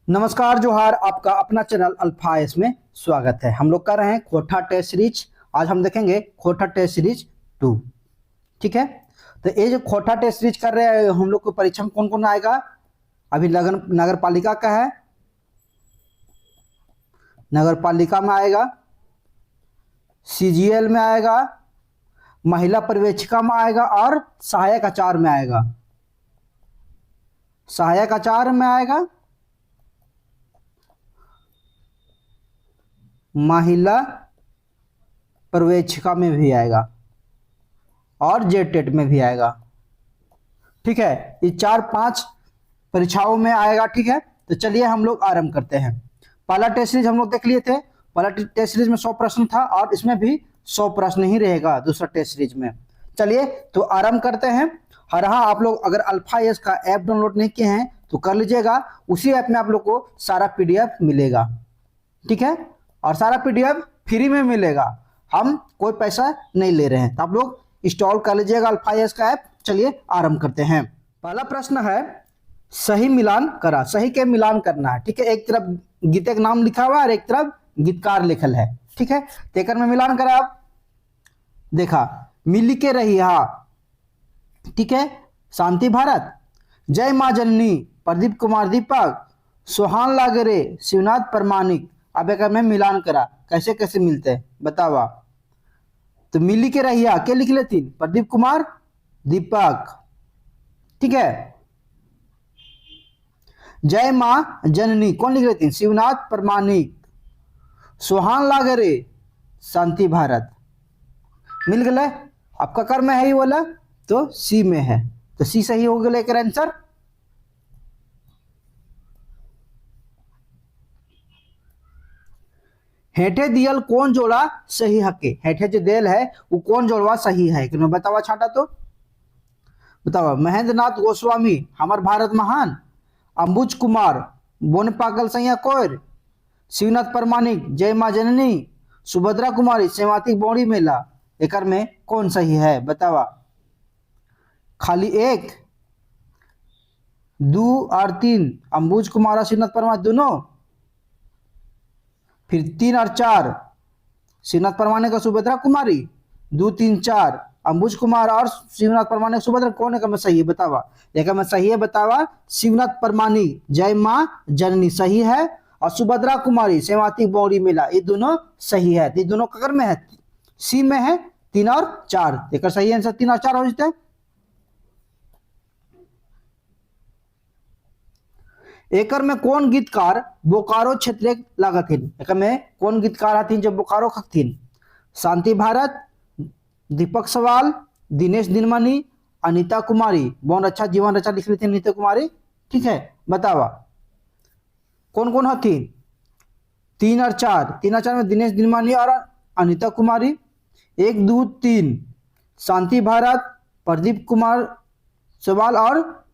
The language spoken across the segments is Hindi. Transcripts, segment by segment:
नमस्कार जोहार, आपका अपना चैनल अल्फाएस में स्वागत है। हम लोग कर रहे हैं खोटा टेस्ट सीरीज। आज हम देखेंगे खोटा टेस्ट सीरीज 2। ठीक है, तो ये जो खोटा टेस्ट सीरीज कर रहे हैं हम लोग को परीक्षा में कौन कौन आएगा। अभी नगर पालिका का है, नगर पालिका में आएगा, सीजीएल में आएगा, महिला पर्यवेक्षिका में आएगा और सहायक आचार में आएगा। सहायक आचार में आएगा, महिला पर्यवेक्षिका में भी आएगा और जेटेट में भी आएगा। ठीक है, ये 4-5 परीक्षाओं में आएगा। ठीक है, तो चलिए हम लोग आरंभ करते हैं। पहला टेस्ट सीरीज हम लोग देख लिए थे। पहला टेस्ट सीरीज में 100 प्रश्न था और इसमें भी 100 प्रश्न ही रहेगा दूसरा टेस्ट सीरीज में। चलिए तो आरंभ करते हैं। और हाँ, आप लोग अगर अल्फाएस का ऐप डाउनलोड नहीं किए हैं तो कर लीजिएगा। उसी ऐप में आप लोग को सारा पीडीएफ मिलेगा। ठीक है, और सारा पीडीएफ फ्री में मिलेगा, हम कोई पैसा नहीं ले रहे हैं। तो आप लोग इंस्टॉल कर लीजिएगा अल्फाएस का ऐप। चलिए आरंभ करते हैं। पहला प्रश्न है, सही मिलान करा। सही के मिलान करना है। ठीक है, एक तरफ गीते का नाम लिखा हुआ है और एक तरफ गीतकार लिखल है। ठीक है, तेकर में मिलान करा। आप देखा, मिली के रही हा। ठीक है, शांति भारत, जय माँ जननी, प्रदीप कुमार दीपक, सोहान लागरे, शिवनाथ परमाणिक। अब एक में मिलान करा, कैसे कैसे मिलते हैं बतावा। तो मिली के रहिया के लिख लेती, प्रदीप कुमार दीपक। ठीक है, जय माँ जननी कौन लिख लेती, शिवनाथ परमाणिक। सोहान लागरे, शांति भारत। मिल गए। आपका कर्म है ही बोला तो सी में है, तो सी सही हो गया लेकर आंसर। हेठे दियल कौन जोड़ा सही हके। हेठे जो देल है वो कौन जोड़वा सही है, कि मैं बतावा छाटा तो बतावा। महेंद्र नाथ गोस्वामी, हमार भारत महान, अंबुज कुमार, बोन पागल सैया कोयर, शिवनाथ परमाणिक, जय माँ जननी, सुभद्रा कुमारी, सेवातिक बौड़ी मेला। एकर में कौन सही है बतावा। खाली 1, 2 और 3, अंबुज कुमार और शिवनाथ परमाणिक दोनों। फिर 3 और 4, शिवनाथ परमाणिक और सुभद्रा कुमारी। 2, 3, 4, अंबुज कुमार और शिवनाथ परमाणिक, सुभद्रा। कौन एक में सही है बतावा। एक में सही है बतावा, शिवनाथ परमाणिक, जय माँ जननी सही है, और सुभद्रा कुमारी, सेवाती बौड़ी मेला, ये दोनों सही है। ये दोनों ककर में है, सी में है। 3 और 4 एक सही आंसर 3 और 4 हो जाते हैं। एकर में कौन गीतकार बोकारो क्षेत्र लागत। एक में कौन गीतकार हथिन जो बोकारो खथिन। शांति भारत, दीपक सवाल, दिनेश दिनमणि, अनीता कुमारी। बहुत अच्छा जीवन रचा लिख लेती अनीता कुमारी। ठीक है, बतावा कौन कौन हथिन। 3 और 4, 3 और 4 में दिनेश दिनमणि और अनीता कुमारी। 1, 2, 3, शांति भारत, प्रदीप कुमार सवाल और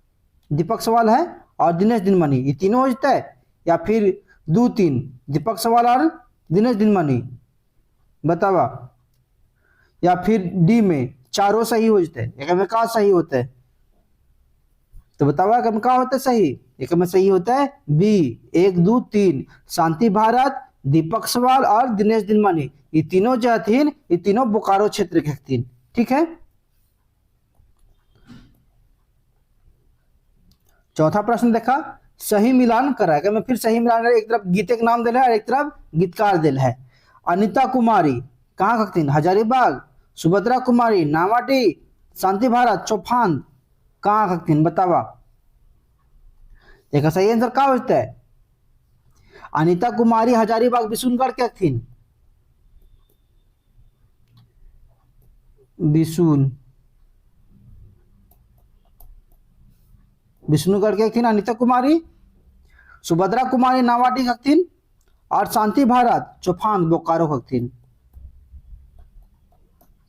दीपक सवाल है और दिनेश दिनमणि, ये तीनों हो जाता है। या फिर 2, 3, दीपक सवाल और दिनेश दिनमणि बतावा। या फिर डी में चारों सही हो जाते हैं। एक में का सही होता है तो बतावा, एक में का होता है सही। एक में सही होता है बी, 1, 2, 3, शांति भारत, दीपक सवाल और दिनेश दिनमणि। ये तीनों जो हथिन ये तीनों बोकारो क्षेत्र के हथिन। ठीक है, चौथा प्रश्न देखा, सही मिलान करा। मैं फिर सही मिलान करा, एक तरफ गीते का नाम दिल है और एक तरफ गीतकार दिल है। अनीता कुमारी कहाँ खतीन, हजारीबाग। सुभद्रा कुमारी नावाटी, शांति भारत चौफान कहाँ खतीन बतावा। देखा सही आंसर क्या होता है, अनीता कुमारी हजारीबाग बिशुनगढ़ के खतीन। विष्णुगढ़ के थीन अनीता कुमारी। सुभद्रा कुमारी नावाटी हथिन और शांति भारत चौफान बोकारो हथिन।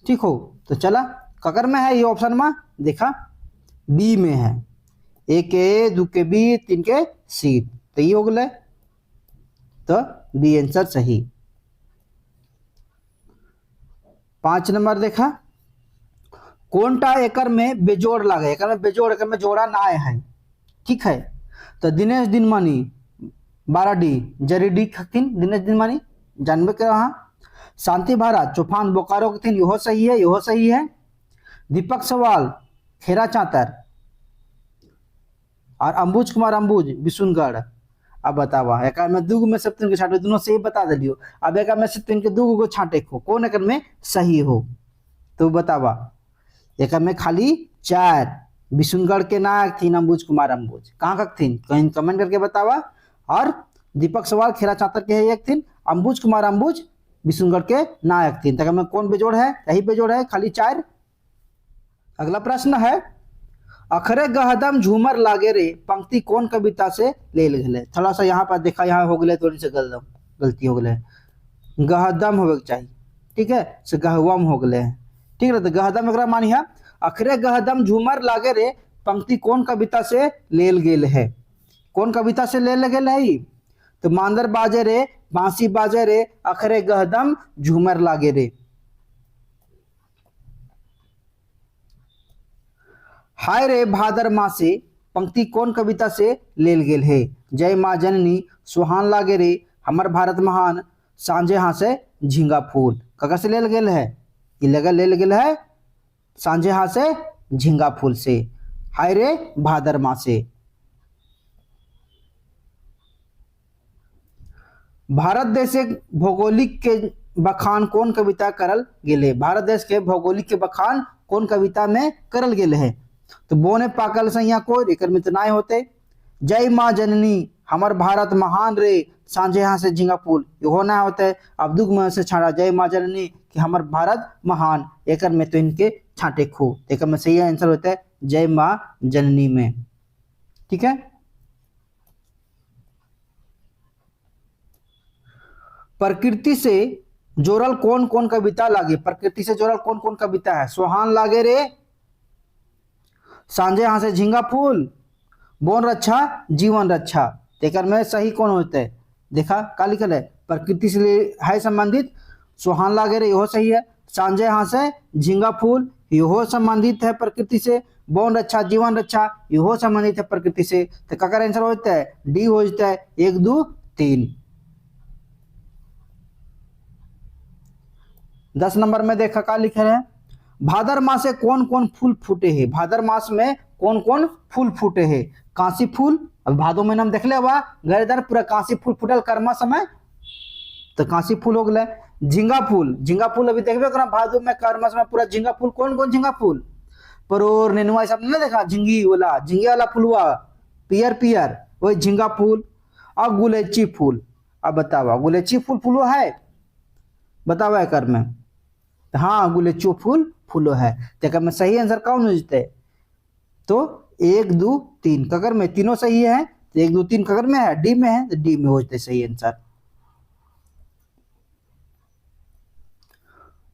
ठीक हो, तो चला ककर में है ये ऑप्शन में देखा, बी में है। 1 के 2 के बी, 3 के सी, तो ये हो गए, तो बी आंसर सही। 5 नंबर देखा, कोनटा एकर में बेजोड़ लागे। एकर में बेजोड़, एकर में जोड़ा ना आए हैं। ठीक है, तो दिनेश दिनमणि 12 डी जरीडी खकिन दिनेश दिनमानी जानबे के वहाँ। शांति भारत चौफान बोकारो के थिन, यहो सही है, यहो सही है। दीपक सवाल खेरा चातर और अंबुज कुमार अंबुज बिशुनगढ़। अब बतावा एक में दूगो में से तीन के छाटे दोनों सही बता दिलियो। अब एक में से तीन के दूगो को छाटे को कौन एक में सही हो तो बतावा। एक में खाली 4 बिशुनगढ़ के नायक थी अंबुज कुमार अंबुज, कहाँ कक थी कहीं कमेंट करके बतावा। और दीपक सवाल खेरा चातर के है एक थी, अंबुज कुमार अंबुज बिशुनगढ़ के नायक थी। तक में कौन बेजोड़ है, यही बेजोड़ है खाली 4। अगला प्रश्न है अखरे गहदम झूमर लागे रे पंक्ति कौन कविता से ले गए। थोड़ा सा यहाँ पर देखा, यहाँ हो गए थोड़ी सी गलती हो गए, गहदम होवे चाहिए, ठीक है, से गहवम हो गए, ठीक है। तो गहदम एक मानी है अखरे गहदम झूमर लागे रे पंक्ति कौन कविता से ले गेल है, कौन कविता से ले गेल है। तो मांदर बाजे रे बांसी बाजे रे अखरे गहदम झूमर लागे रे। हाय रे भादर माँ से पंक्ति कौन कविता से लेल गेल है। जय माँ जननी सुहान लागे रे हमर भारत महान सांझे हाँ से झींगा फूल, कका से लेल गेल है, ये लगा लेल गेल है सांझे हाँ से झींगा फूल से। हाय रे भादर माँ से। भारत देश के भौगोलिक के बखान कौन कविता करल गेले। भारत देश के भौगोलिक के बखान कौन कविता में करल गेले है। तो बोने पाकल सैया को एकर में तो नाय होते। जय माँ जननी हमर भारत महान रे सांझे यहाँ से झींगा फूल, यो ना होते। अब दुख में से छाड़ा जय माँ जननी कि हमर भारत महान, एकर में तो इनके छाटे खो, एकर में सही आंसर होता है जय माँ जननी में, ठीक है। प्रकृति से जोड़ल कौन कौन कविता लागे, प्रकृति से जोड़ल कौन कौन कविता है। सुहान लागे रे सांझे यहाँ से झींगा फूल, बोन रक्षा जीवन रक्षा, तेकर में सही कौन होता है। देखा का लिखल है प्रकृति से है संबंधित, सुहान लागे रे यहो सही है। सांझे यहाँ से झींगा फूल यहो संबंधित है प्रकृति से। बोन रक्षा जीवन रक्षा यहो संबंधित है प्रकृति से। तो का आंसर होता है डी हो जाता है 1 2 3। 10 नंबर में देखा का लिखे है भादर मास से कौन कौन फूल फूटे हैं। भादर मास में कौन कौन फूल फूटे हैं। कांसी फूल, अब भादो में नाम देख ले हुआ गरेदार पूरा कांसी फूल फूटल कर्मा समय, तो कांसी फूल हो गए। झींगा फूल, झींगा फूल अभी देखबे करा भादो में कर्मा समय पूरा झींगा फूल, कौन कौन झींगा फूल परोर नेनुआ सब नहीं देखा, झिंगी वाला झिंगे वाला फूलवा पियर पियर वही झींगा फूल। अब गुलेची फूल, अब बतावा गुलेची फूल फूलो है, बतावा कर में। हाँ गुलेचो फूल फूलो है, तो में सही आंसर कौन हो जाते। तो 1 2 3 कगर में तीनों सही है, तो 1 2 3 कगर में है डी में है, तो डी में हो जाते सही आंसर।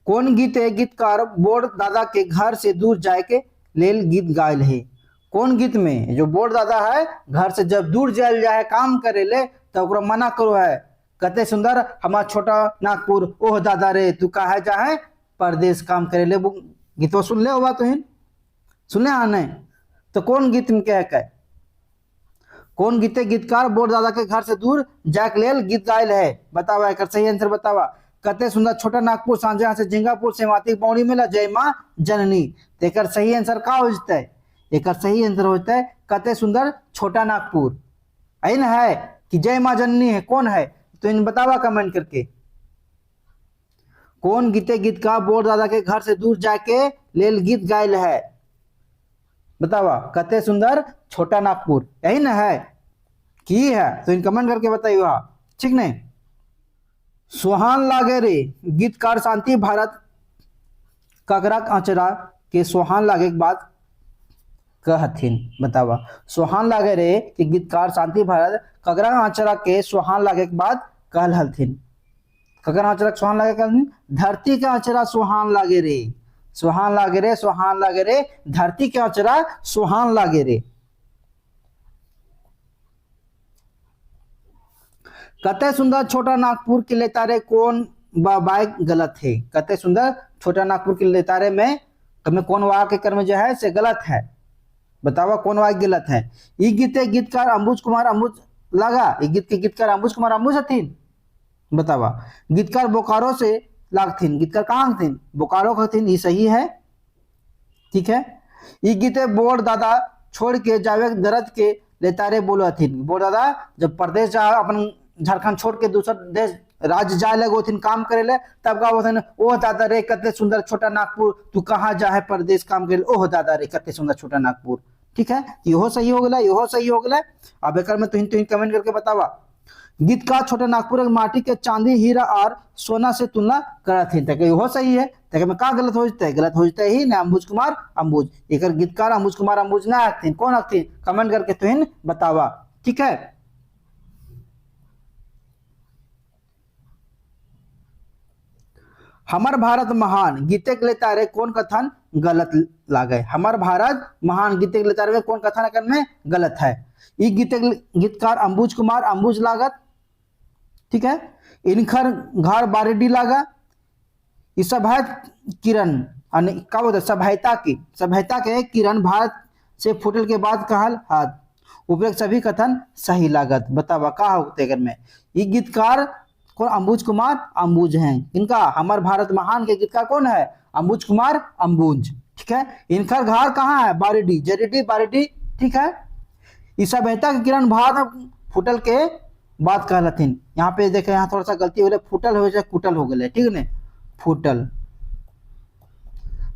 कौन गीत है गीतकार बोर दादा के घर से दूर जाए के लेल गीत गायल है। कौन गीत में जो बोर दादा है घर से जब दूर जायल जाए काम करे ले तो ओकरा मना करो है, कते सुंदर हमारा छोटा नागपुर ओह दादा रे तू कहा जाए परदेश काम करे ले। गीतवा सुन ले हुआ तो सुन ले आने। तो कौन गीत में क्या है, कौन गीते गीतकार बोर दादा के घर से दूर जाके लेल गीत गायल है, बतावा एक सही आंसर बतावा। कते सुंदर छोटा नागपुर सांझे यहाँ से झिंगापुर सेवाती पौड़ी मिला जय माँ जननी, तो एक सही आंसर का हो जाता है। एक सही आंसर होता है कते सुंदर छोटा नागपुर, है ना है कि जय माँ जननी है कौन है, तो इन बतावा कमेंट करके। कौन गीते गीतकार बोर दादा के घर से दूर जाके लेल गीत गायल है, बतावा कते सुंदर छोटा नागपुर, यही ना है की है, तो इन कमेंट करके बताइए ठीक नहीं। सुहान लागे रे गीतकार शांति भारत ककरा आचरा के सुहान लागे के बाद कहथिन, बतावा सुहान लागे रे कि गीतकार शांति भारत ककरा आचरा के सुहान लागे के बाद कहल हलथिन। ककरा आचरा सुहान लागे कहलथिन धरती के आचरा सुहान लागे रे, सुहान लागे रे सुहान लागे रे धरती के आचरा सुहान लागे रे। कते सुंदर छोटा नागपुर के लेतारे कौन बाइक गलत है। कते सुंदर छोटा नागपुर के लेतारे में कौन वाक्य कर्म जो है से गलत है, बतावा कौन वाक्य गलत है। ई गीते गीतकार अंबुज कुमार अंबुज लागा। ये गीत के गीतकार अंबुज कुमार अंबुज हथिन। बतावा गीतकार बोकारो से लागथिन। गीतकार कहाँ हथिन? बोकारो के हथिन। ये सही है। ठीक है। ये गीते बोर दादा छोड़ के जावे दर्द के लेतारे बोलो हथिन। बोर दादा जब प्रदेश जा अपन झारखंड छोड़ के दूसर देश राज्य जाए लगे होथिन काम करे ले, तब का होथिन ओह दादा रे कते सुंदर छोटा नागपुर, तू कहाँ जा है परदेश काम करे, ओह दादा रे कते सुंदर छोटा नागपुर। ठीक है, इहो सही हो गया, इहो सही हो गया। अब एक में तुहिन कमेंट करके बतावा। गीतकार छोटा नागपुर माटी के चांदी हीरा और सोना से तुलना करत थी, तक इहो सही है। तक में का गलत हो जते? गलत हो जते ही ना अंबुज कुमार अंबुज। एक गीतकार अंबुज कुमार अंबुज ना हथिन। कौन हथिन? कमेंट करके तुहिन बतावा। ठीक है। हमार भारत महान गीते के लेतारे कौन कथन गलत लागे? हमार भारत महान गीते के लेतारे में कौन कथन अकन में गलत है? ये गीतकार अंबुज कुमार अंबुज लागत। ठीक है। इनखर घर बारेडी लागा। ये सभ्यता किरण का बोलते सभ्यता के किरण भारत से फुटल के बाद कहल हाथ उपयुक्त सभी कथन सही लागत। बतावा का होते अगर में? ये गीतकार कौन? अंबुज कुमार अंबुज हैं। इनका हमार भारत महान के गीतकार कौन है? अंबुज कुमार अंबुज। ठीक है। इनका घर कहाँ है? बारेडी, जरीडी बारेडी। ठीक है। इस सभ्यता के किरण भारत फुटल के बात कहलथिन। यहाँ पे देखे, यहाँ थोड़ा सा गलती हो गया, फुटल हो जाए कुटल हो गए। ठीक है ना, फुटल।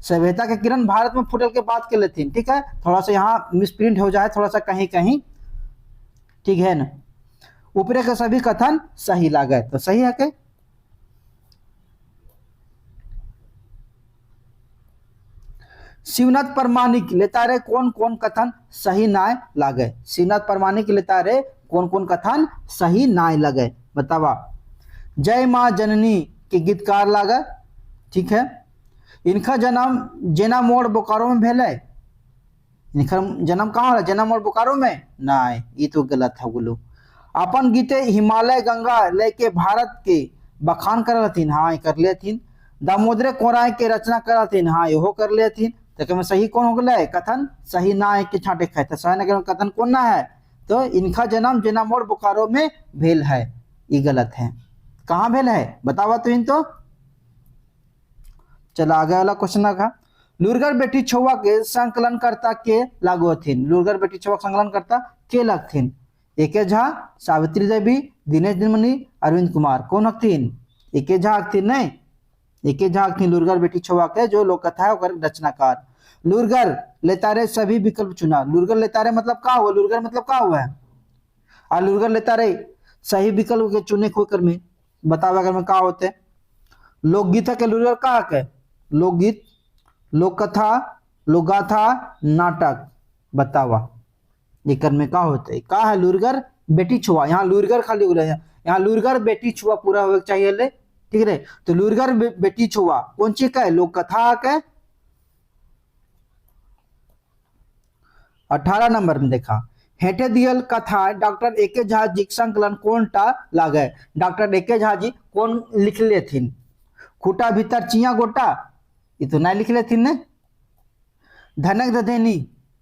सभ्यता के किरण भारत में फुटल के बात कर लेथिन। ठीक है, थोड़ा सा यहाँ मिसप्रिंट हो जाए थोड़ा सा कहीं कहीं। ठीक है ना। ऊपरे के सभी कथन सही लागे, तो सही है के? शिवनाथ परमाणिक लेतारे कौन कौन कथन सही नाय लागे? शिवनाथ परमाणिक लेतारे कौन कौन कथन सही नाय लगे? बतावा। जय माँ जननी के गीतकार लागे। ठीक है। इनका जन्म जेना मोड़ बोकारो में भेले। इनका जन्म कहाँ होला? जेना मोड़ बोकारो में? नहीं, ये तो गलत है बोलो। अपन गीते हिमालय गंगा लेके भारत के बखान कर लेथिन। हाँ, कर लेथिन। दामोदर कोराय के रचना कर लेथिन। हाँ, यो कर लेथिन। तो सही कौन हो गया? कथन सही ना है कि छाटे खाए तो सही ना कथन कौन ना है? तो इनका जन्म जेना मोड़ बोकारो में भेल है। ये गलत है। कहाँ भेल है बतावा तो इन तो। चला आगे वाला क्वेश्चन रखा। लुरगर बेटी छुआ के संकलन करता के लागू हथिन। लुरगर बेटी छुआ संकलन करता के लगथिन? एके झा, सावित्री देवी, दिनेश दिनमणि, अरविंद कुमार। कौन हथिन? एके झा हथिन नहीं, एके झा हथिन लुरगर बेटी छुआ के जो लोक कथा है और रचनाकार। लुरगर लेतारे सभी विकल्प चुना। लुरगर लेतारे मतलब का हुआ? लुरगर मतलब का हुआ है? और लुरगर लेतारे सही विकल्प के चुने खोकर में बतावा अगर में का होते? लोकगीत के लुरगर का है? लोकगीत, लोक कथा, लोकगाथा, नाटक। बतावा एक में का होते? का है? लुरगर बेटी छुआ। यहाँ लुरगर खाली बोला है, यहाँ लुरगर बेटी छुआ पूरा होना चाहिए ले। ठीक है। तो लुरगर बेटी छुआ कौन चीज का है? लोक कथा के। 18 नंबर में देखा। हेटे दियल कथा डॉक्टर एके झा जी संकलन कौन टा लागे? डॉक्टर एके झा जी कौन लिख लेथिन? खूटा भीतर चिया गोटा, ये तो नहीं लिख लेथिन ने। धनक दधेनी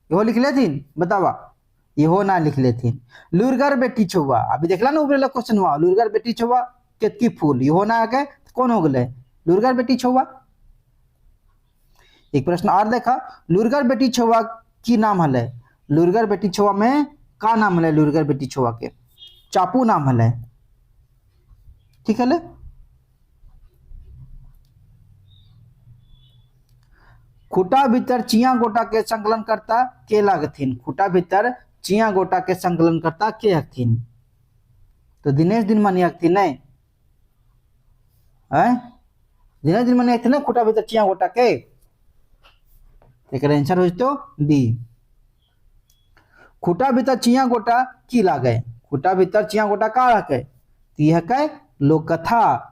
यो लिख लेथिन? बतावा। इहो ना लिख लेथिन। लुरगर बेटी छुआ, अभी देखला ना ऊपर क्वेश्चन हुआ, लुरगर बेटी छुआ केतकी फूल, इहो ना आगे कौन हो गए? लुरगर बेटी छुआ। एक प्रश्न और देखा। लुरगर बेटी छुआ की नाम हले? लुरगर बेटी छुआ में का नाम हले? लुरगर बेटी छुआ के चापू नाम हले। ठीक है ले। खूटा भीतर चिया गोटा के संकलन करता के लागथिन? खूटा भीतर चिया गोटा के संकलन करता के हथिन? तो दिनेश दिनमणि हथिन नहीं है? दिनेश दिनमणि हथिन ना खूटा भीतर चिया गोटा के। एक आंसर हो तो बी। खूटा भीतर चिया गोटा की लागे? खूटा भीतर चिया गोटा का है? यह है लोक कथा।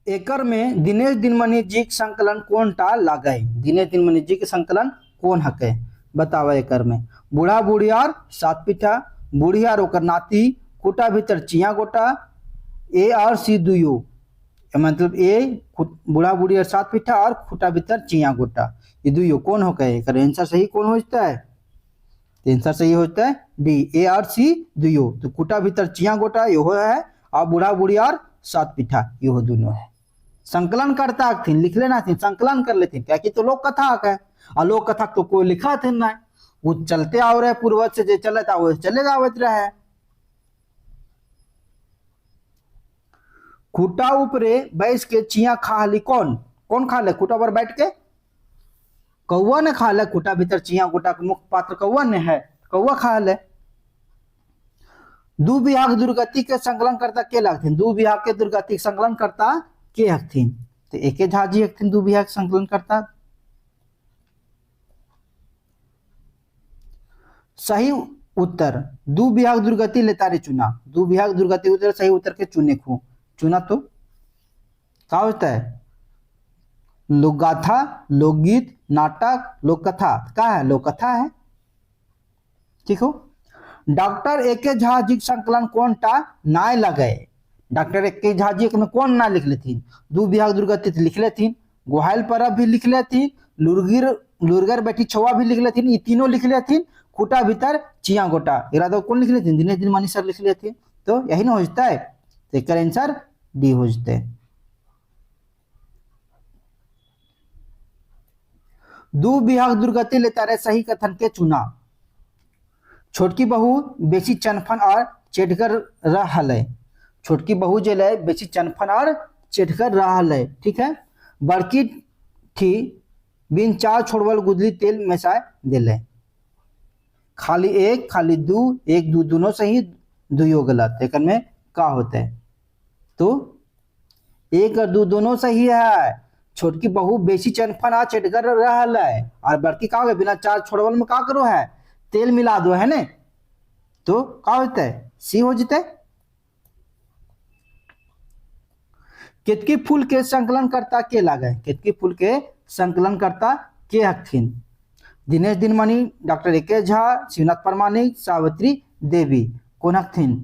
एकर में दिनेश दिनमणि जी के संकलन कौन टा लागे? दिनेश दिनमणि जी के संकलन कौन हके? बतावा एकर में। बूढ़ा बुढ़ियार सात पीठा, बुढ़ियार ओकर नाती, खूटा भीतर चिया गोटा, ए और सी दुयो। मतलब ए बूढ़ा बुढ़ियार सात पीठा और खूटा भीतर चिया गोटा, ये दुयो कौन हो गए? एकर आंसर सही कौन हो जाता है? तो आंसर सही होता है डी, ए और सी दुयो। तो कुटा भीतर चिया गोटा यो है, और बूढ़ा बूढ़ी और सात पीठा यो दोनों है। संकलन करता थीन, लिख लेना थी, संकलन कर लेते क्या कि तो लोक कथा है, और लोक कथा तो कोई लिखा थे ना, वो चलते आ रहे पूर्वज से जो चलता वो चले जावत रहे। खूटा ऊपरे बैस के चिया खा ली, कौन कौन खा ले खूटा पर बैठ के? कौआ ने खा ले खूटा भीतर चिया गोटा के मुख्य पात्र कौआ ने है, कौआ खा ले। दू विभाग दुर्गति के संकलन करता के लगथिन, दू विभाग के दुर्गति संकलन करता के हथिन? तो एके झाजी हथिन दू विभाग संकलन करता। सही उत्तर दू विभाग दुर्गति लेता रे चुना, दू विभाग दुर्गति उत्तर सही उत्तर के चुने खू चुना। तो क्या होता है? लोकगाथा, लोकगीत, नाटक, लोककथा। क्या है? लोककथा है। ठीक हो। डॉक्टर एके झा जी संकलन कौन टा नाय लगे? डॉक्टर एके झा जी में कौन ना लिख लेथिन? दू विभाग दुर्गति लिख लेथिन, गोहाइल परब भी लिख लेथिन, लुरगर बैठी छवा भी लिख लेथिन, ये तीनों लिख लेथिन, खूटा भीतर चिया गोटा इरादा कौन लिख लेथिन? दिनेश दिनमानी सर लिख लेथिन। तो यही ना होता है, तो इसका आंसर डी हो जाते हैं। दू विभाग दुर्गति लेता रहे सही कथन के चुना। छोटकी बहू बेसी चनफन और चेटकर रहल है, छोटकी बहू जो है बेसी चनफन और चेटकर रहल है। ठीक है। बड़की थी बिन चार छोड़वल गुदली तेल मिसाए दिले। खाली एक, खाली दू, एक दू दोनों सही, दुयो गलत। एक में क्या होता है? तो एक और दू दोनों सही है। छोटकी बहू बेसी चनफन आ चेटकर रहल है, और बड़की का बिना चार छोड़वल में का करो है? तेल मिला दो है ने। तो क्या होता है? सी हो जाता है। केतकी फूल के संकलन करता के लागे? केतकी फूल के संकलन करता के हथिन? दिनेश दिनमणि, डॉक्टर एके झा, शिवनाथ परमाणिक, सावित्री देवी। कौन हथिन?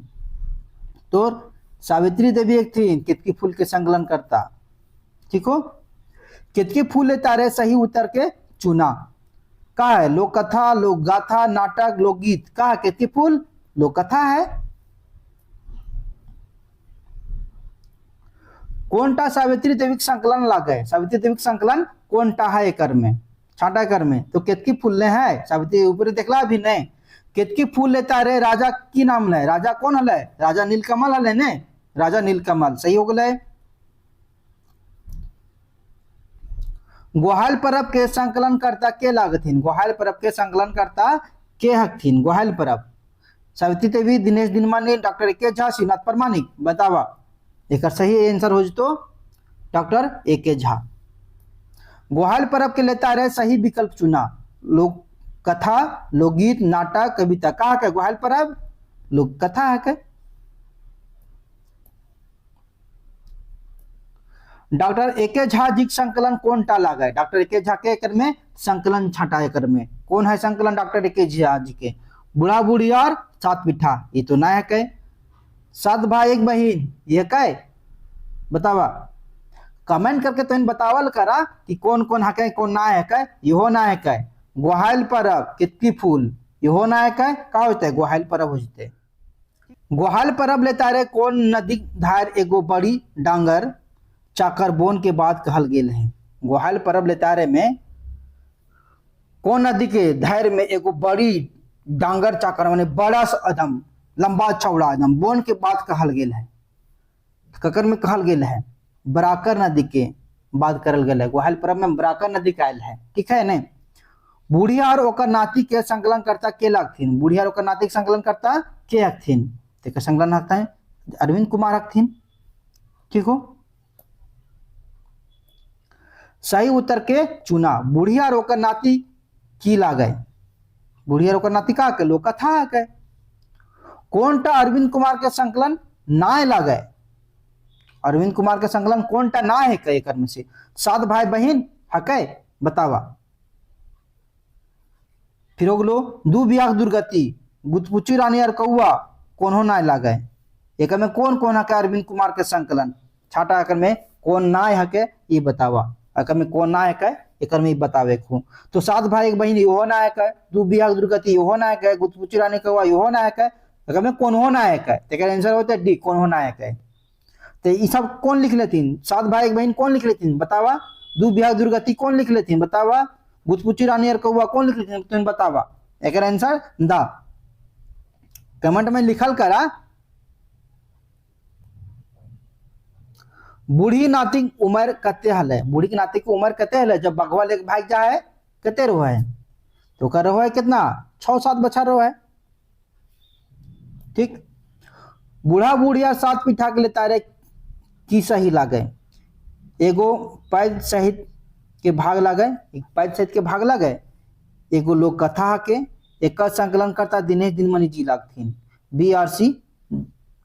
तो सावित्री देवी एक थी केतकी फूल के संकलन करता। ठीक हो। केतकी फूल ले तारे सही उत्तर के चुना। का है? लोक कथा, लोक गाथा, नाटक, लोकगीत। का है? केतकी फूल लोक कथा है। कौन टा सावित्री देवी संकलन लागे? सावित्री देवी संकलन कौन टा है एकर में? छाटा कर में तो केतकी फूल ने है। सावित्री ऊपर देखला भी नहीं। केतकी फूल लेता रे राजा की नाम ले? राजा कौन हले? राजा नीलकमल हले ने, राजा नीलकमल। सही हो गए। गोहाल परब के संकलन करता के लागथिन? गोहाल परब के संकलन करता के हथिन? गोहाल परब सावित्री देवी, दिनेश दिनमानी, डॉक्टर एके झा, शिवनाथ परमाणिक। बतावा एक सही आंसर हो तो डॉक्टर एके झा। गोहाल परब के लेता रहे सही विकल्प चुना। लोक कथा, लोकगीत, नाटक, कविता। कहा के गोहाल परब लोक कथा है के? डॉक्टर एके झा जी संकलन कौन टा लागे? डॉक्टर एके झा के कर में संकलन छाटा एकर में कौन है संकलन? डॉक्टर एके झा जी के बूढ़ा बूढ़ी और सात पीठा। ये तो ना है के। सात भाई एक बहन ये कह बतावा। कमेंट करके तो इन बतावल करा कि कौन कौन है कौन ना है कह। यो ना है कह। गोहाइल परब, केतकी फूल, यो ना है कह। का होता है? गोहाइल परब हो जाते। गोहाइल परब लेता रहे कौन नदी धार एगो बड़ी डांगर चाकर बोन के बाद कहल गेल है? गोहाइल परब लेता रहे में कौन नदी के धार में एगो बड़ी डांगर चाकर माने बड़ा सा एकदम लंबा चौड़ा एकदम बोन के बाद कहल गेल है? ककर में कहल गेल है? बराकर नदी के बात करल गेल है। गोहाइल परब में बराकर नदी का आयल है। ठीक है ने। बूढ़िया और ओकर नाती के संकलन करता के लगथिन? बूढ़िया और ओकर नाती के संकलन करता के हथिन? तो संकलन हता है अरविंद कुमार हथिन। ठीक हो। सही उत्तर के चुना। बूढ़िया और ओकर नाती की लागे? बूढ़िया और ओकर नाती का के लोक कथा है के? कौन टा अरविंद कुमार के संकलन ना लागे? अरविंद कुमार के संकलन कौन टा ना है कई कर में से? सात भाई बहन हके? बतावा। फिर होगलो दू विभाग दुर्गति, गुदपुची रानी और कौआ। कौन हो ना लागे? एक में कौन कौन हके अरविंद कुमार के संकलन? छाटा एकर में कौन ना हके ये बतावा। एकर में कौन ना हके एक में बतावे को। तो 7 भाई 1 बहन इहो नायक है, 2 बिहाग दुर्गति इहो नायक है, गुप्तपुची रानी कौवा इहो नायक है, अगर में कौन हो नायक है तो आंसर होता है डी, कौन हो नायक है। तो ये सब कौन लिख लेतीन? 7 भाई 1 बहन कौन लिख लेतीन बतावा? 2 बिहाग दुर्गति कौन लिख लेतीन बतावा? गुप्तपुची रानी और कौवा कौन लिख लेतीन तुम बतावा? एक आंसर दा कमेंट में लिखल करा। बूढ़ी नाती उम्र कते हल है? बूढ़ी की नाती की उम्र कते हल है जब बघवा लेके भाग जा है? कते रो है? तो कर रहो है कितना? 6-7 बच्चा रो है। ठीक। बूढ़ा बुढ़िया 7 पीठा के लिए तारे की सही लागे? एगो पैद सहित के भाग लागे, एक पैद सहित के भाग लागे, एगो लोक कथा के, एक संकलन करता दिनेश दिनमणि जी लागथिन, बीआरसी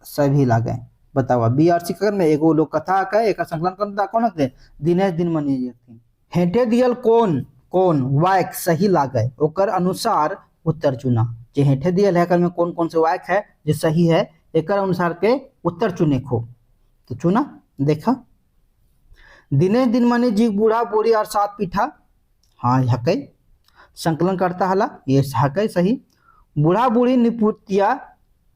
सभी लागे। बतावा बीआरसी कर में एगो लोक कथा का एक संकलन करता कौन है? दिनेश दिनमणि जी लागथिन। हेठे दियल कौन कौन वाक्य सही लागे ओकर अनुसार उत्तर चुना। जे हेठे दियल है कर में कौन कौन से वाक्य है जो सही है एक अनुसार के उत्तर चुने को। तो चुना देखा। दिनेश दिनमणि जी बूढ़ा बूढ़ी और 7 पीठा, हाँ हकै। संकलन करता हला ये हकै सही। बूढ़ा बूढ़ी निपुतिया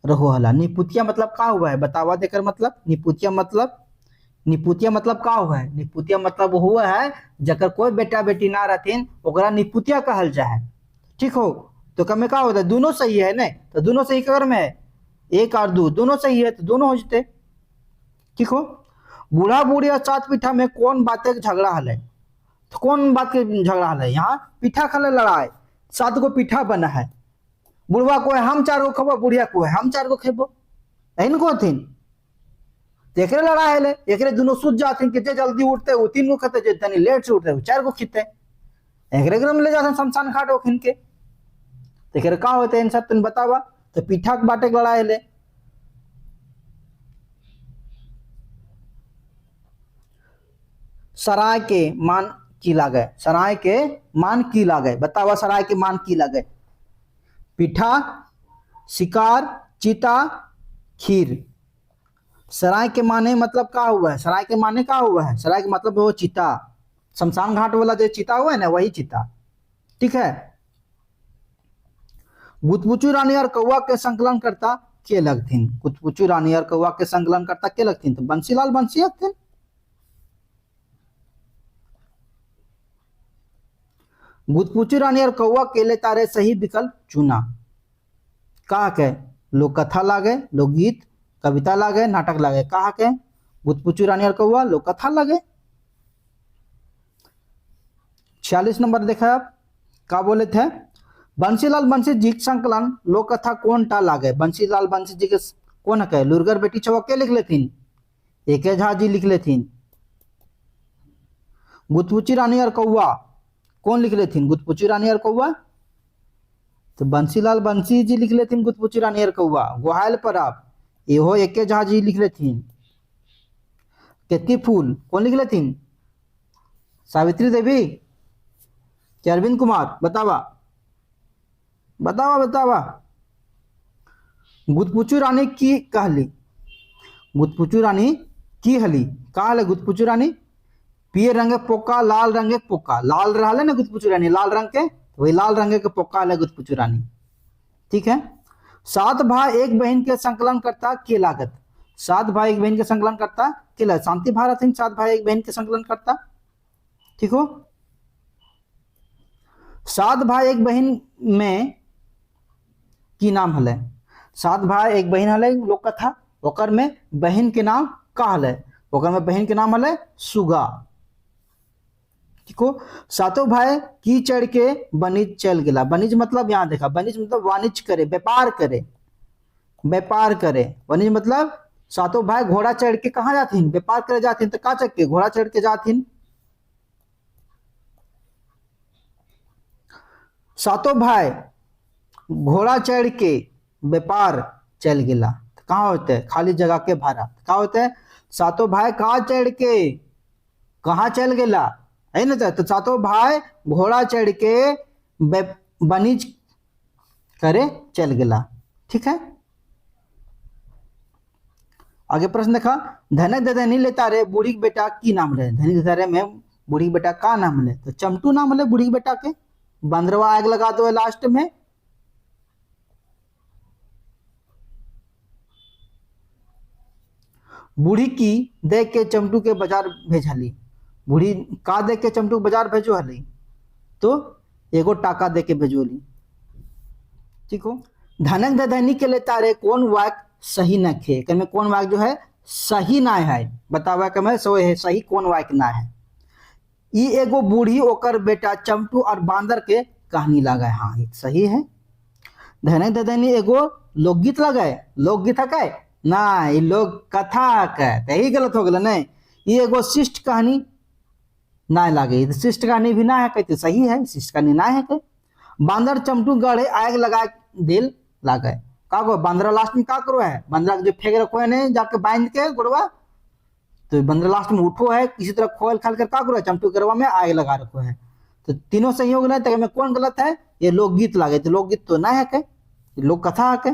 रहो हला। निपुतिया मतलब का हुआ है बतावा देकर? मतलब निपुतिया मतलब का हुआ है? निपुतिया मतलब हुआ है जकर कोई बेटा बेटी ना रहतीन ओकरा निपुतिया कहल जा है। ठीक हो। तो कमे का होता है? दोनों सही है ना, तो दोनों सही कर में है 1 और 2 दोनों सही है तो दोनों हो जते। ठीक हो। बूढ़ा बूढ़ी और 7 पीठा में कौन बातें झगड़ा हल है? तो कौन बात के झगड़ा हल है? यहाँ पीठा खले लड़ाई, 7 गो पीठा बना है। बुढ़वा को है हम 4 गो खेबो, बुढ़िया को है हम 4 गो खेबो, एहन को थिन एकरे लड़ाई है। एकरे दोनों सुत जाथिन कि जे जल्दी उठते वो 3 गो खते, जे तनी लेट से उठते वो 4 गो खिते। एकरे ग्राम ले जाते शमशान घाट ओखिन के। एकरे का होते इन सब तुम बतावा? तो पीठा के बाटे लड़ाई है। सराय के मान की लागे? सराय के मान की लागे बतावा? सराय के मान की लागे? पीठा, शिकार, चीता, खीर। सराय के माने मतलब का हुआ है? सराय के माने का हुआ है? सराय के मतलब वो चीता, शमशान घाट वाला जो चीता हुआ है ना वही चीता। ठीक है। गुप्तपुची रानी और कौवा के संकलन करता के लगथिन? गुप्तपुची रानी और कौवा के संकलन करता के लगथिन? तो बंसीलाल बंसी लगथिन। गुप्तपुची रानी और कौवा केले तारे सही विकल्प चुना। कहा के? लोक कथा लागे, लोकगीत, कविता लागे, नाटक लागे। कहा के? गुप्तपुची रानी और कौवा लोक कथा लागे। 46 नंबर देखा आप का बोले थे? बंसीलाल बंसी जी संकलन लोक कथा कौन टा लागे? बंसीलाल बंसी जी के कौन है? लुरगर बेटी छवा के लिख लेथिन? एके झा जी लिख लेथिन। गुप्तपुची रानी और कौवा कौन लिख लेथिन? गुप्तपुची रानी और कौवा तो बंसीलाल बंसी जी लिख लेथिन गुप्तपुची रानी और कौवा। गोहाल पर आप इहो एके झा जी लिख लेथिन। केतकी फूल कौन लिख लेथिन? सावित्री देवी कि अरविंद कुमार? बतावा बतावा बतावा। गुप्तपुची रानी की कहली? गुप्तपुची रानी की हली का हले? गुप्तपुची रानी पियर रंगे पोका, लाल रंगे पोका। लाल रहा ना गुप्तपुची रानी लाल रंग के, तो वही लाल रंगे के पोका है गुप्तपुची रानी। ठीक है। 7 भाई 1 बहन के संकलन करता के लागत? 7 भाई 1 बहन के संकलन करता के लागत? शांति भारत सिंह 7 भाई 1 बहन के संकलन करता। ठीक हो। 7 भाई 1 बहन में की नाम हले? 7 भाई 1 बहन हले लोक कथा, ओकर में बहन के नाम का हले? ओकर में बहन के नाम हले सुगा। ठीक हो। 7 भाई की चढ़ के बनिज चल गेला। बनिज मतलब यहाँ देखा, बनिज मतलब वाणिज्य करे, व्यापार करे, व्यापार करे। बनिज मतलब 7 भाई घोड़ा चढ़ के कहाँ जाथिन? व्यापार करे जाथिन। तो का चढ़ के? घोड़ा चढ़ के जाथिन। 7 भाई घोड़ा चढ़ के व्यापार चल गेला। तो कहाँ होते है? खाली जगह के भाड़ा। कहाँ होते है? 7 भाई कहाँ चढ़ के कहाँ चल गेला है ना? तो 7 भाई घोड़ा चढ़ के बनिज करे चल गेला। ठीक है। आगे प्रश्न देखा। धनक ददनी लेता रे बूढ़ी बेटा की नाम रहे? धनी देता रे में बूढ़ी बेटा का नाम ले, तो चमटू नाम ले बूढ़ी बेटा के। बंदरवा आग लगा दो लास्ट में। बूढ़ी की देख के चमटू के बाजार भेजली। बूढ़ी का देख के चमटू के बाजार भेजो हली, तो एगो टाका दे के भेजोली। ठीक हो। धनक ददैनी के लिए तारे कौन वाक्य सही न खे, में कौन वाक्य जो है सही ना है, बतावा कि मैं सही कौन वाक्य ना है। ई एगो बूढ़ी ओकर बेटा चमटू और बांदर के कहानी लगा है, हाँ सही है। धनक ददैनी एगो लोकगीत लगे, लोकगीत है ना, ये लोग कथा है, यही गलत हो गया नहीं। ये एगो शिष्ट कहानी ना लागे, शिष्ट कहानी भी ना है कहते सही है, शिष्ट कहानी ना है। बांदर चमटू गढ़े आग लगा दिल लागे, का को बंदरा लास्ट में का करो है, बंदरा जो फेंक रखो है नहीं जाके बांध के गुड़वा, तो बंदरा लास्ट में उठो है किसी तरह खोल खाल कर का करो है, चमटू गरवा में आग लगा रखो है। तो तीनों सही हो गए, तो में कौन गलत है, ये लोकगीत लागे, तो लोकगीत तो ना है के, लोक कथा है के।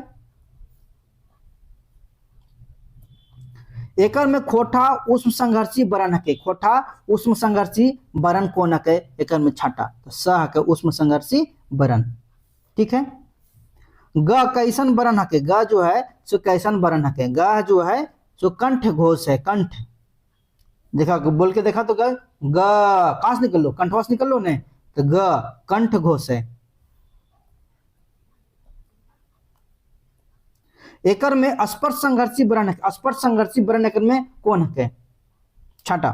एकर में खोटा उष्म संघर्षी बरन हके, खोटा उष्म संघर्षी बरन कौन हके, एकर में छाटा, तो स हके उष्म संघर्षी बरन। ठीक है। ग कैसन बरन हके, ग जो है सो कैसन बरन हके, ग जो है सो कंठ घोष है, कंठ। देखा बोल के देखा तो ग कहां से निकल लो, कंठवा से निकल लो ने, तो ग कंठ घोष है। एकर में स्पर्श संघर्षी बरन है, स्पर्श संघर्षी बरन एकर में कौन है, छाटा।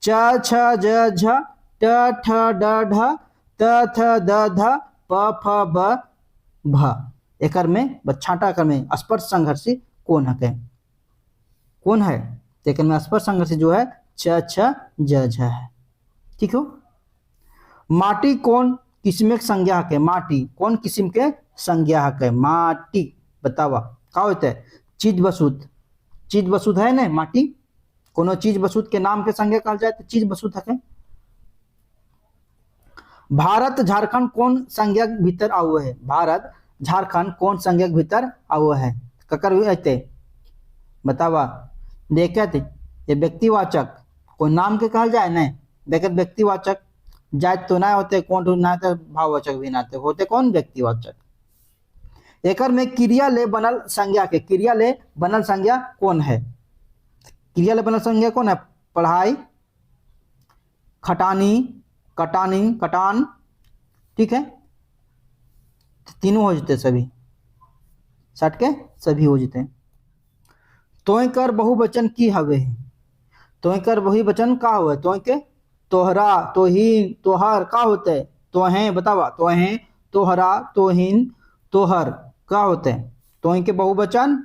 च छ ज झ ट ठ ड ढ त थ द ध प फ ब भ, एकर में छाटा, एकर में स्पर्श संघर्षी कौन है, कौन है, तो एकर में स्पर्श संघर्षी जो है छ छ ज झ है। ठीक हो। माटी कौन किस्म के संज्ञा है, माटी कौन किस्म के संज्ञा है, माटी बतावा का होता है, चीज बसूत, चीज बसूत है ना माटी, कोनो चीज बसूत के नाम के संज्ञा कहल जाए तो चीज बसूत है। भारत झारखंड कौन संज्ञा के भीतर आओ है, भारत झारखंड कौन संज्ञा के भीतर आओ है, ककर अते बतावा, देखते ये व्यक्तिवाचक कोई नाम के कहल जाए नहीं, देखते व्यक्तिवाचक जात तो ना होते, कौन ना तो भाववाचक भी ना होते, कौन व्यक्तिवाचक। एकर में क्रिया ले बनल संज्ञा के, क्रिया ले बनल संज्ञा कौन है, क्रिया ले बनल संज्ञा कौन है, पढ़ाई, खटानी, कटानी, कटान। ठीक है। तीनों हो जाते सभी, सट के सभी हो जाते। तोय कर बहुवचन की हवे, तोय कर बहुवचन का हुआ, तोय के तोहरा, तोहीन, तोहर का होते है, तोहे बतावा, तोहे, तोहरा, तोहीन, तोहर का होते हैं, तोय के बहुवचन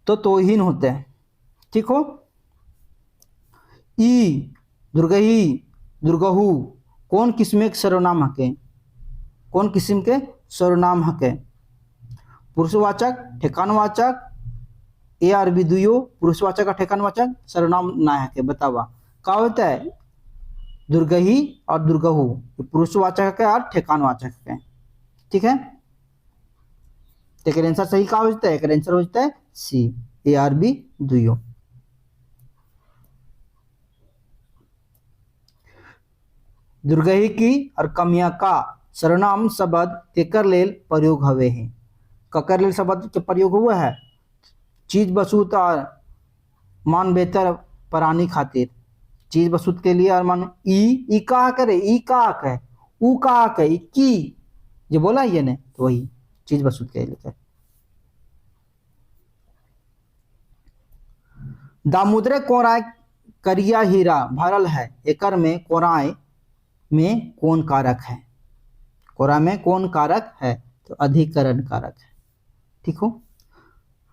तो तोहीन होते हैं। ठीक हो। ई दुर्गही, दुर्गहू कौन किस्म के सर्वनाम हके, कौन किस्म के सर्वनाम हके, पुरुषवाचक, ठेकानवाचक, ए आर बी दुयो पुरुषवाचक और ठेकानवाचक सर्वनाम ना हके, बतावा का होता है, दुर्गही और दुर्गहू पुरुषवाचक है और ठेकानवाचक है। ठीक है। तो आंसर सही का होता है, आंसर होता है सी, ए आर बी दुयो। दुर्गही की और कमिया का सर्वनाम शब्द केकर लेल प्रयोग हवे है, ककर लेल शब्द के प्रयोग हुआ है, चीज बसूत और मान बेहतर प्राणी खातिर, चीज बसूत के लिए और मान ई का करे, ई का है, ऊ का है, की जो बोला ये ने, तो वही चीज बसूत के लिए। दामोदर कोराय करिया हीरा भरल है, एकर में कोराय में कौन कारक है, कोरा में कौन कारक है, तो अधिकरण कारक है। ठीक हो।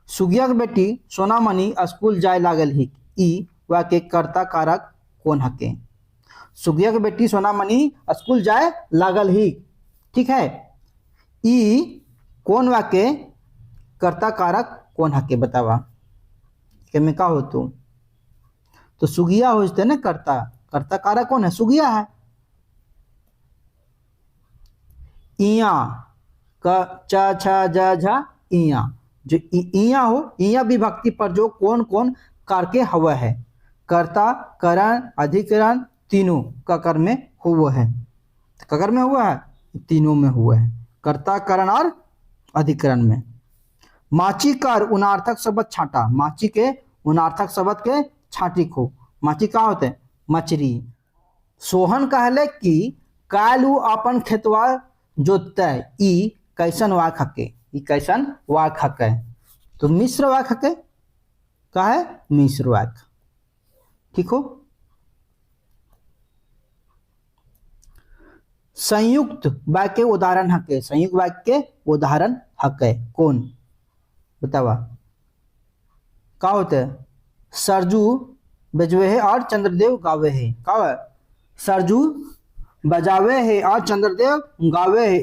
सुगिया के बेटी सोनामणि स्कूल जाए लागल ही, ई वाक्य कर्ता कारक कौन हके, सुगिया के बेटी सोनामणि स्कूल जाए लागल ही। ठीक है। ई कौन वाक्य कर्ता कारक कौन हके, बतावा के में का हो, तो सुगिया हो जाते ना, कर्ता, कर्ता कारक कौन है, सुगिया है। इया का च छ ज झ इया, जो इया हो, इया विभक्ति पर जो कौन कौन कार के हवा है, कर्ता करण अधिकरण तीनों ककर में हुआ है। ककर में हुआ है, तीनों में हुआ है, कर्ता करण और अधिकरण में। माची कर उनार्थक शब्द छाटा, माची के उनार्थक शब्द के छाटी को। माची का होते हैं मछली। सोहन कहले कि कालू अपन खेतवा जोतते ई कैसन वाक हके, ई कैसन वाक हके। तो मिश्र वाक हके, का है मिश्र वाक। ठीक हो। संयुक्त वाक्य के उदाहरण हके, संयुक्त वाक्य के उदाहरण हके कौन बतावा। का होते है सरजू बजवे है और चंद्रदेव गावे है। का है सरजू बजावे है और चंद्रदेव गावे है।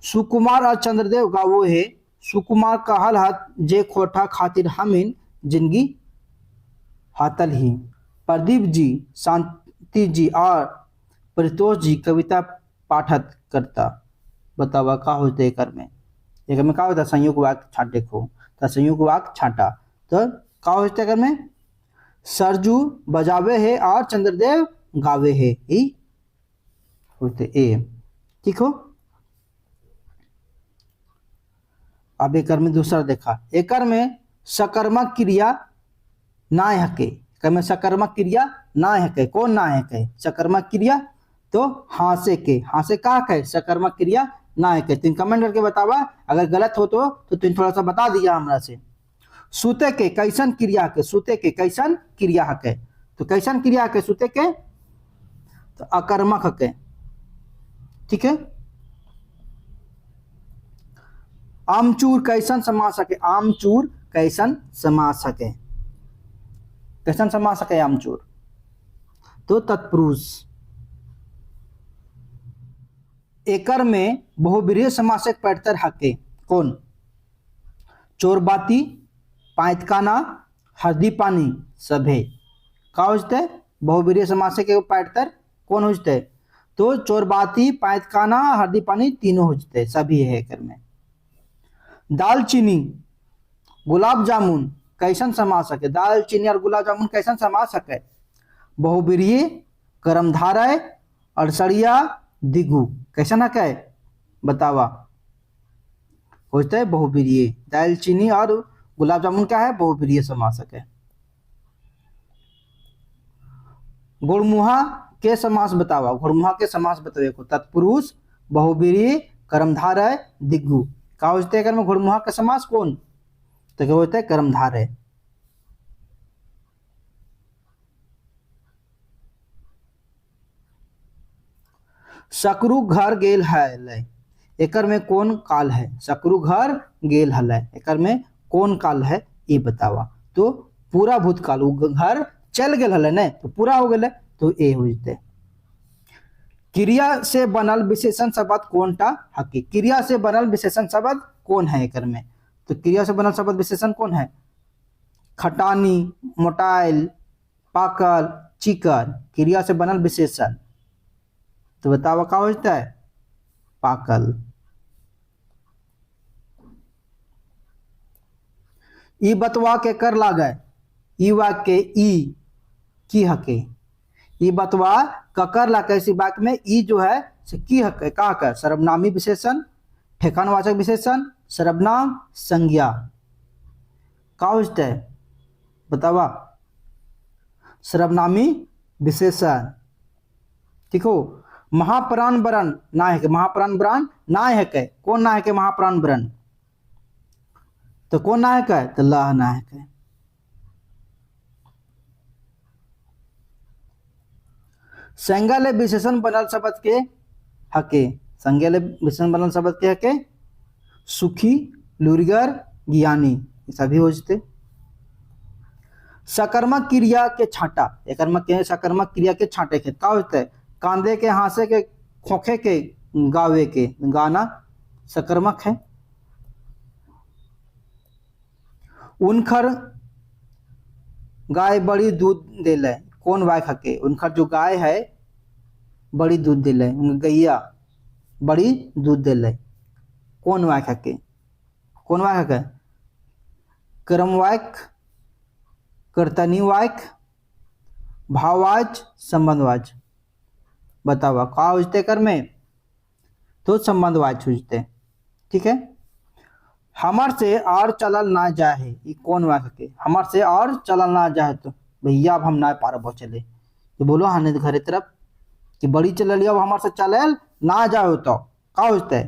सुकुमार और चंद्रदेव गावो है। सुकुमार कहल हाथ जे खोटा खातिर हमिन जिंदगी हातल ही। प्रदीप जी, शांति जी और परितोष जी कविता पाठत करता। बतावा का होते एक में, एक में का होता संयुक्त वाक्य छाटे को। तो संयुक्त वाक्य छाटा तो का होते एक में सरजू बजावे है और चंद्रदेव गावे है, ई होते ए। ठीक हो। अब एक में दूसरा देखा, एक में सकर्मक क्रिया ना हके। एक में सकर्मक क्रिया ना हके, कौन ना हके सकर्मक क्रिया। तो हासे के, हासे का कहे सकर्मक क्रिया ना हके। तुम कमेंट करके बतावा, अगर गलत हो तो तुम थोड़ा सा बता दिया हमरा से। सूते के कैसन क्रिया के, सूते के कैसन क्रिया हके। तो कैसन क्रिया के सूते के, तो अकर्मक हके। ठीक है। आमचूर कैसन समास सके, आमचूर कैसन समास सके, कैसन समास सके आमचूर। तो तत्पुरुष। एकर में बहुब्रीहि समासक पैठतर हके कौन। चोरबाती, पाइतकाना, हरदी पानी सभे। का होते बहुब्रीहि समासक के पैठतर कौन होते। तो चोरबाती, पाइतकाना, हरदी पानी तीनों होते सभी है एकर में। दालचीनी, गुलाब जामुन कैसन समास सके, दालचीनी और गुलाब जामुन कैसन समास सके। बहुब्रीहि, कर्मधारय, अड़सरिया, दिगु कैसन है बतावा। होता है बहुब्रीहि। दालचीनी और गुलाब जामुन क्या है बहुब्रीहि समास है। गुड़मुहा के समास बतावा, गुड़मुहा के समास बतावे को। तत्पुरुष, बहुब्रीहि, कर्मधारय, दिगु। का होते हैं घुड़मुहा का समास कौन, तो क्या होता है कर्मधारय। सकरू घर गेल है, एकर में कौन काल है। सकरू घर गेल है, एकर में कौन काल है ये बतावा। तो पूरा भूतकाल, वो घर चल गेल है ना, तो पूरा हो गया, तो ए हो जते। क्रिया से बनल विशेषण शब्द कौन टा हकी, क्रिया से बनल विशेषण शब्द कौन है एकर में। तो क्रिया से बनल शब्द विशेषण कौन है। खटानी, मोटाइल, पाकल, चिकन क्रिया से बनल विशेषण। तो बताओ क्या होता है पाकल। ई बतवा के कर लागे, ई वाक्य ई की हके। ई बतवा ककर ला कैसी वाक्य में ई जो है से की हके का कर। सर्वनामी विशेषण, ठेकानवाचक विशेषण, सर्वनाम, संज्ञा। का होता है बतावा सर्वनामी विशेषण। ठीक हो। महाप्राण वरण ना है के, महाप्राण वरण ना है के, कौन ना है के महाप्राण वरण। तो कौन ना है के, तो लह ना है के। संज्ञा विशेषण बनल शब्द के हके, संज्ञा विशेषण बनल शब्द के हके। सुखी, लुरिगर, ज्ञानी सभी हो जते। सकर्मक क्रिया के छाटा, सकर्मक क्रिया के छाटे के का होता है। कांदे के, हासे के, खोखे के, गावे के, गाना सकर्मक है। उनखर गाय बड़ी दूध देले, कौन वाय खके। उनखर जो गाय है बड़ी दूध देले, गैया बड़ी दूध देले, कौन वाय खके, कौन वाय खके। कर्म वाक्य, कर्तनी वाक्य, भाववाच संबंधवाच बतावा का होते कर में तो संबंधवाच होते। ठीक है। हमार से और चलल ना जाए ये कौन वाक्य के हमार से और चलल ना जाए तो भैया अब हम ना पारब चले तो बोलो हाने घरे तरफ कि बड़ी चल लिया अब हमार से चलल ना जाओ तो का होते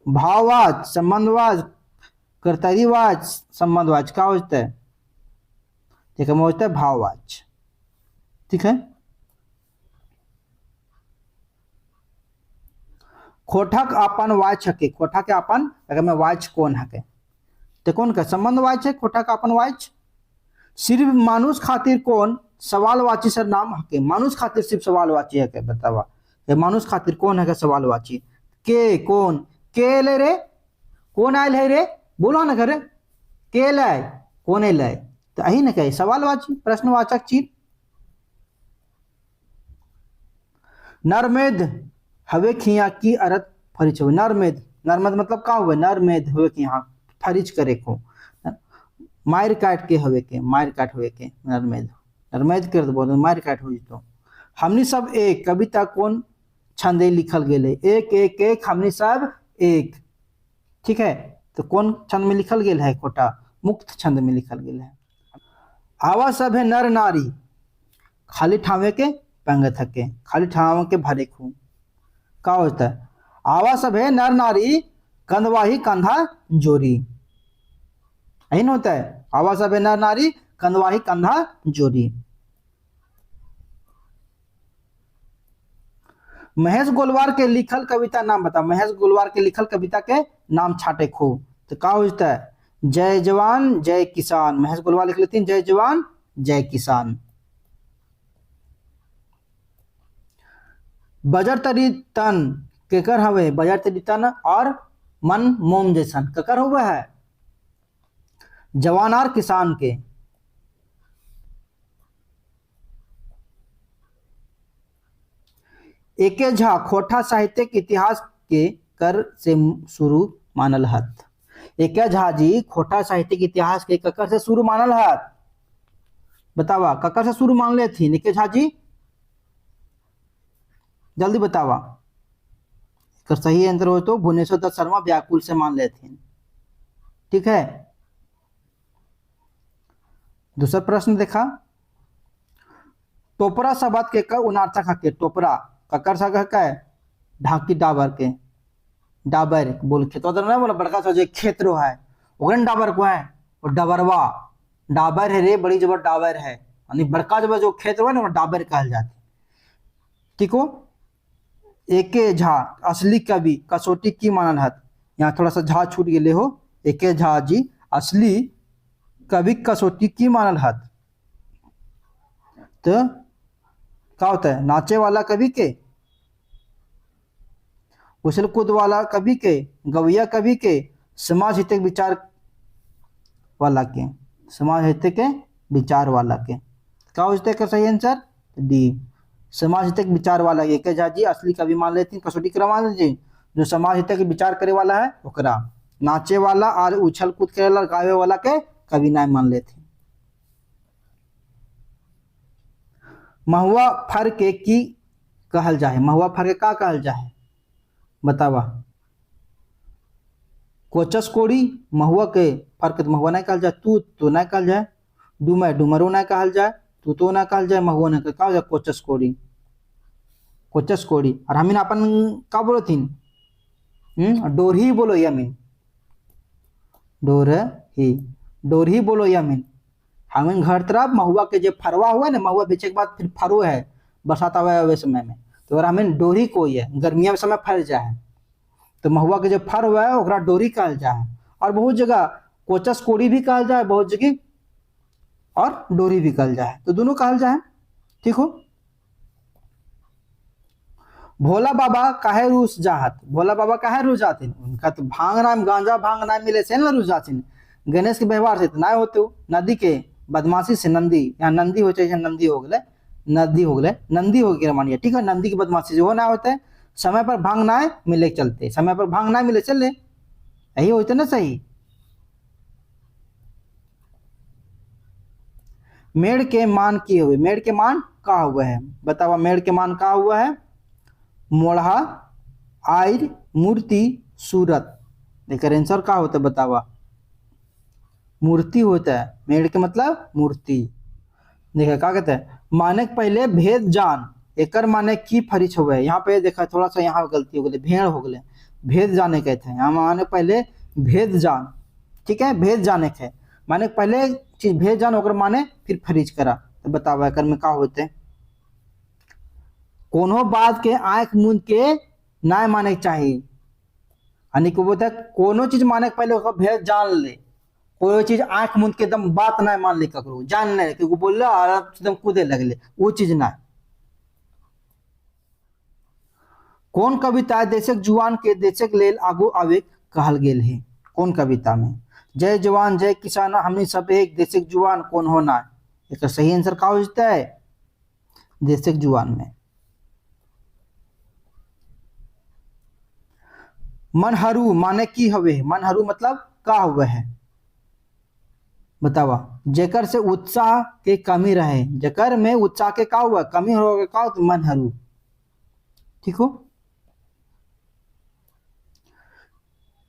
भाववाच संबंधवाच कर्तरीवाच संबंधवाच का होते ठीक है होता है भाववाच। ठीक है। खोठक अपन वाच हके खोठा के अपन अगर मैं वाच कौन हके तो कौन का संबंध वाच है खोठा का अपन वाच सिर्फ मानुष खातिर कौन सवाल वाची सर नाम हके मानुष खातिर सिर्फ सवाल वाची है के बतावा ये मानुष खातिर कौन है सवाल वाची के कौन के ले रे कौन आयल है रे बोलो ना करे के लाए कौन लाए तो यही ना कहे सवाल वाची प्रश्नवाचक चीज। नरमेद हवे खिया की अरत फरिच हो नरमेद नरमेद मतलब का हुआ नरमेद हवे कि यहाँ फरिच करे को मार काट के हवे के मार काट हुए के नरमेद नरमेद कर बोल मार काट हुई तो हमनी सब एक कविता कौन छंदे लिखल गेले एक एक एक हमनी सब एक। ठीक है। तो कौन छंद में लिखल गेल है कोटा मुक्त छंद में लिखल गेल है। आवा सब है नर नारी खाली ठावे के पंग थके खाली ठाव के भरे खू का होता है आवा सब है नर नारी कंधवाही कंधा जोरी यही न होता है आवा सब है नर नारी कंधवाही कंधा जोरी। महेश गोलवार के लिखल कविता नाम बता महेश गोलवार के लिखल कविता के नाम छाटे खो तो का होता है जय जवान जय किसान महेश गोलवार लिख लेती जय जवान जय किसान। बजर तरी तन केकर हवे बजर तरी तन और मन मोम जैसन ककर हुआ है जवान और किसान के। एके झा खोठा साहित्यिक इतिहास के कर से शुरू मानल हत एके झा जी खोठा साहित्यिक इतिहास के ककर से शुरू मानल हत बतावा ककर से शुरू मान ले थी एके झा जी जल्दी बतावा कर सही आंसर हो तो भुवनेश्वर दत्त शर्मा व्याकुल से मान ले थे। ठीक है। दूसरा प्रश्न देखा टोपरा शब्द के कर उनार्थक हके टोपरा ककर सा है ढाकी डाबर के डाबर बोल खेत ना बोला बड़का सा जो क्षेत्र है ओकरे डाबर को है और डबरवा डाबर है रे बड़ी जबर डाबर है यानी बड़का जब जो क्षेत्र है ना डाबर कहल जाते। ठीक हो। एके झा असली कवि कसौटी की मानल हत यहाँ थोड़ा सा झा छूट गए हो एके झा जी असली कवि कसौटी की मानल हत तो क्या होता है नाचे वाला कवि के उछल कूद वाला कवि के गवैया कवि के समाज हित विचार वाला के समाज हित के विचार वाला के क्या होते का सही आंसर डी समाज हित विचार वाला एक झा जी असली कवि मान लेती कसौटी करा मान लीजिए जो समाज हित के विचार करे वाला है ओकरा नाचे वाला और उछल कूद करे वाला गावे वाला के कवि ना मान लेते। महुआ फर के की कहल जाए महुआ फर के का कहल जाए बतावा कोचस कोड़ी महुआ के फर के महुआ नहीं कहल जाए तू तो नहीं कहल जाए डूमर डूमरो नहीं कहल जाए तू तो ना कहल जाए महुआ नहीं कहा जाए कोचस कोड़ी और हमीन अपन का बोलो थीन डोरही बोलो यमीन डोरही बोलो यमीन हमीन घर तरफ महुआ के जो फरवा हुआ ना महुआ बेचे के बाद फिर फरो है बरसात आवे हुए समय में तो अगर हमें डोरी को है गर्मिया में समय फर जाए तो महुआ के जो फर हुआ है ओकरा डोरी कहल जाए और बहुत जगह कोचस कोड़ी भी कहल जाए बहुत जगह और डोरी भी कहल जाए तो दोनों कहल जाए। ठीक हो। भोला बाबा काहे रूस जाहत भोला बाबा काहे रूस जाते उनका तो भांग नाम गांजा भांग नाम मिले से ना रूस जाते गणेश के व्यवहार से ना होते नदी के बदमाशी से नंदी यहाँ नंदी हो चाहे नंदी हो गए नंदी हो गया मानिए। ठीक है। नंदी की बदमाशी जो ना होता है समय पर भांग ना मिले चलते समय पर भांग ना मिले चले यही होते ना सही। मेड़ के मान की हुए, मेड़ के मान का हुआ है, बतावा मेड़ के मान का हुआ है, मोढ़ा, आयर, मूर्ति, सूरत। देखिए आंसर का होता है बतावा, मूर्ति होता है, मेड़ के मतलब मूर्ति। देखिए क्या कहते हैं, माने पहले भेद जान, एकर माने की फरिच हुए, यहाँ पे देखा थोड़ा सा यहाँ गलती हो गई, भेड़ हो गए, भेद जाने कहते हैं, यहाँ माने पहले भेद जान, ठीक है, भेद जाने के माने पहले चीज भेद जान ओकर माने फिर फरिज करा। तो बताओ एकर में का होते, कोनो बात के आंख मूंद के ना माने के चाहिए, यानी कि बोलते कोनो चीज माने के पहले ओकर भेद जान ले, कोई चीज आंख मूंद के एकदम बात ना मान ले ककरो, जान ले कि बोल रहा और एकदम कूदे लगले, वो चीज ना। कौन कविता देशक जुआन के देशक लेल आगू आवे कहल गेल है, कौन कविता में, जय जवान जय किसान हमने सब एक देशक जुआन कौन होना, इसका सही आंसर का हो जाता है देशक जुआन में। मनहरू माने की हवे, मनहरू मतलब का हुआ है, बतावा, जेकर से उत्साह के कमी रहे, जेकर में उत्साह के का हुआ कमी हो का तो मनहरू, ठीक हो।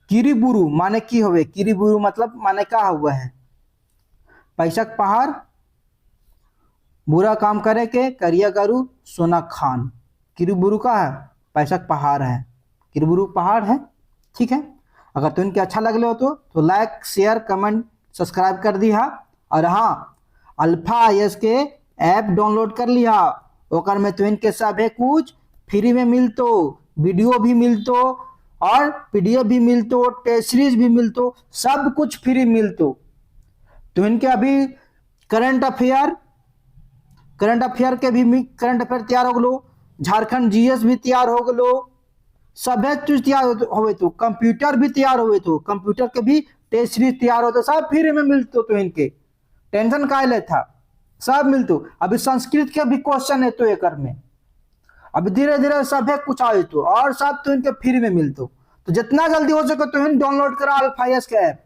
किरीबुरु माने की होवे, किरीबुरु मतलब माने का हुआ है, पैसा के पहाड़, बुरा काम करे के करिया गरु सोना खान। किरीबुरु का है पैसा के पहाड़ है, किरीबुरु पहाड़ है, ठीक है। अगर तो इनके अच्छा लगले हो तो लाइक शेयर कमेंट सब्सक्राइब कर दिया, और हाँ अल्फा आईएएस के ऐप डाउनलोड कर लिया, ओकर में तो इनके सब है कुछ फ्री में मिलतो, वीडियो भी मिलतो और पीडीएफ भी मिलतो, टेस्ट सीरीज भी मिलतो, सब कुछ फ्री मिलतो। तो इनके अभी करंट अफेयर के भी करंट अफेयर तैयार हो गलो, झारखंड जीएस भी तैयार हो गलो, सभे चीज तैयार हो तो, कंप्यूटर भी तैयार हुए तो, कंप्यूटर के भी टेस्ट सीरीज तैयार हो तो सब फ्री में मिलतो, तो इनके टेंशन का ले था, सब मिलतो। अभी संस्कृत के भी क्वेश्चन है तो एकर में, अभी धीरे धीरे सब है कुछ आए तो, और सब तो इनके फ्री में मिलतो। तो जितना जल्दी हो सके तो इन डाउनलोड करा अल्फा आईएएस के ऐप,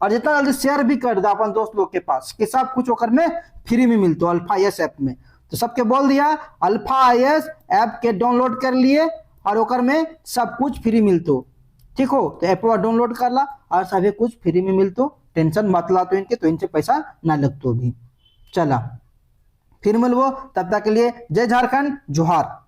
और जितना जल्दी शेयर भी कर दो अपन दोस्त लोग के पास कि सब कुछ ओकर में फ्री में मिलतो अल्फा आईएएस ऐप में। तो सबके बोल दिया अल्फा आईएएस ऐप के डाउनलोड कर लिए, और ओकर में सब कुछ फ्री मिलतो, ठीक हो। तो ऐप डाउनलोड कर ला और सभी कुछ फ्री में मिलतो, टेंशन मत ला तो इनके, तो इनसे पैसा ना लगतो भी। चला फिर मिलवो, तब तक के लिए जय झारखंड, जोहार।